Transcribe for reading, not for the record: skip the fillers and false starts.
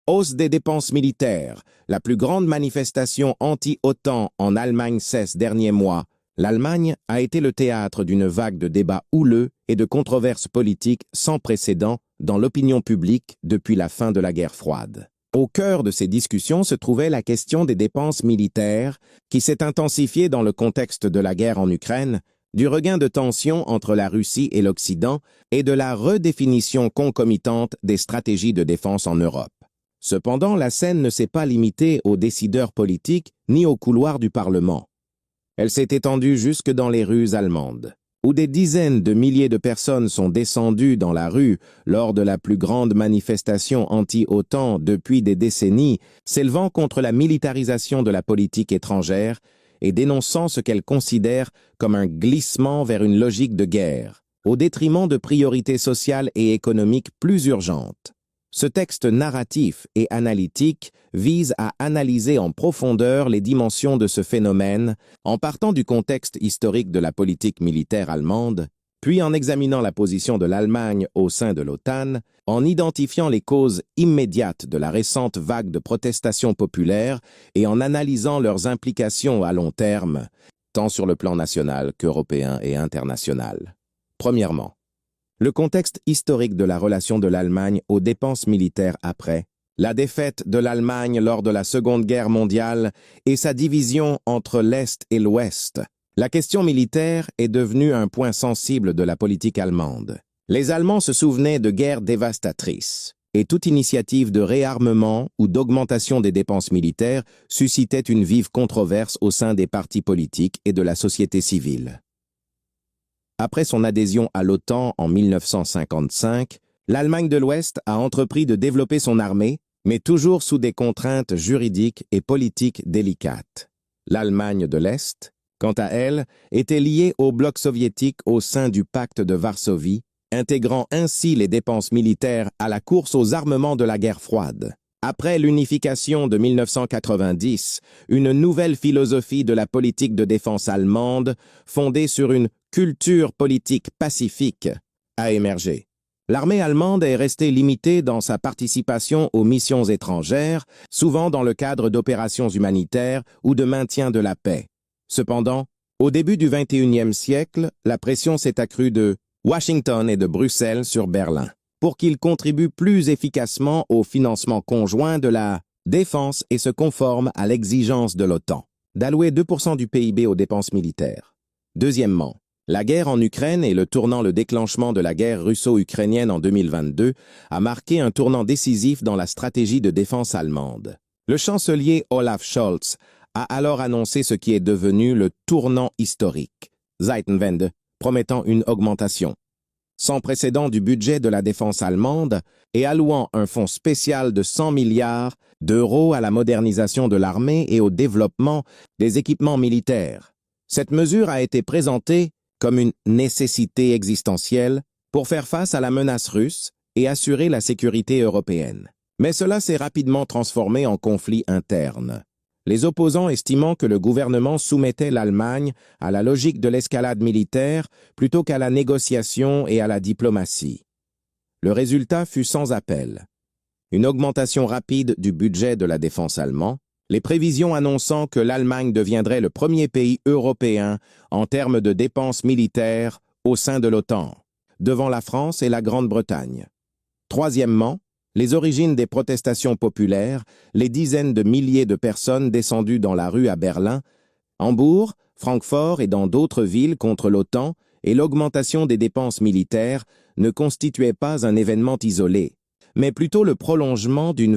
Hausse des dépenses militaires. La plus grande manifestation anti-OTAN en Allemagne ces derniers mois. L'Allemagne a été le théâtre d'une vague de débats houleux et de controverses politiques sans précédent dans l'opinion publique depuis la fin de la guerre froide. Au cœur de ces discussions se trouvait la question des dépenses militaires, qui s'est intensifiée dans le contexte de la guerre en Ukraine, du regain de tension entre la Russie et l'Occident et de la redéfinition concomitante des stratégies de défense en Europe. Cependant, la scène ne s'est pas limitée aux décideurs politiques ni aux couloirs du Parlement. Elle s'est étendue jusque dans les rues allemandes, où des dizaines de milliers de personnes sont descendues dans la rue lors de la plus grande manifestation anti-OTAN depuis des décennies, s'élevant contre la militarisation de la politique étrangère et dénonçant ce qu'elles considèrent comme un glissement vers une logique de guerre, au détriment de priorités sociales et économiques plus urgentes. Ce texte narratif et analytique vise à analyser en profondeur les dimensions de ce phénomène en partant du contexte historique de la politique militaire allemande, puis en examinant la position de l'Allemagne au sein de l'OTAN, en identifiant les causes immédiates de la récente vague de protestations populaires et en analysant leurs implications à long terme, tant sur le plan national qu'européen et international. Premièrement, le contexte historique de la relation de l'Allemagne aux dépenses militaires après la défaite de l'Allemagne lors de la Seconde Guerre mondiale et sa division entre l'Est et l'Ouest. La question militaire est devenue un point sensible de la politique allemande. Les Allemands se souvenaient de guerres dévastatrices, et toute initiative de réarmement ou d'augmentation des dépenses militaires suscitait une vive controverse au sein des partis politiques et de la société civile. Après son adhésion à l'OTAN en 1955, l'Allemagne de l'Ouest a entrepris de développer son armée, mais toujours sous des contraintes juridiques et politiques délicates. L'Allemagne de l'Est, quant à elle, était liée au bloc soviétique au sein du pacte de Varsovie, intégrant ainsi les dépenses militaires à la course aux armements de la guerre froide. Après l'unification de 1990, une nouvelle philosophie de la politique de défense allemande, fondée sur une culture politique pacifique, a émergé. L'armée allemande est restée limitée dans sa participation aux missions étrangères, souvent dans le cadre d'opérations humanitaires ou de maintien de la paix. Cependant, au début du XXIe siècle, la pression s'est accrue de Washington et de Bruxelles sur Berlin, pour qu'il contribue plus efficacement au financement conjoint de la défense et se conforme à l'exigence de l'OTAN d'allouer 2% du PIB aux dépenses militaires. Deuxièmement, la guerre en Ukraine et le déclenchement de la guerre russo-ukrainienne en 2022 a marqué un tournant décisif dans la stratégie de défense allemande. Le chancelier Olaf Scholz a alors annoncé ce qui est devenu le tournant historique, Zeitenwende, promettant une augmentation sans précédent du budget de la défense allemande et allouant un fonds spécial de 100 milliards d'euros à la modernisation de l'armée et au développement des équipements militaires. Cette mesure a été présentée comme une nécessité existentielle pour faire face à la menace russe et assurer la sécurité européenne. Mais cela s'est rapidement transformé en conflit interne, les opposants estimant que le gouvernement soumettait l'Allemagne à la logique de l'escalade militaire plutôt qu'à la négociation et à la diplomatie. Le résultat fut sans appel. Une augmentation rapide du budget de la défense allemand, les prévisions annonçant que l'Allemagne deviendrait le premier pays européen en termes de dépenses militaires au sein de l'OTAN, devant la France et la Grande-Bretagne. Troisièmement, les origines des protestations populaires, les dizaines de milliers de personnes descendues dans la rue à Berlin, Hambourg, Francfort et dans d'autres villes contre l'OTAN et l'augmentation des dépenses militaires ne constituaient pas un événement isolé, mais plutôt le prolongement d'une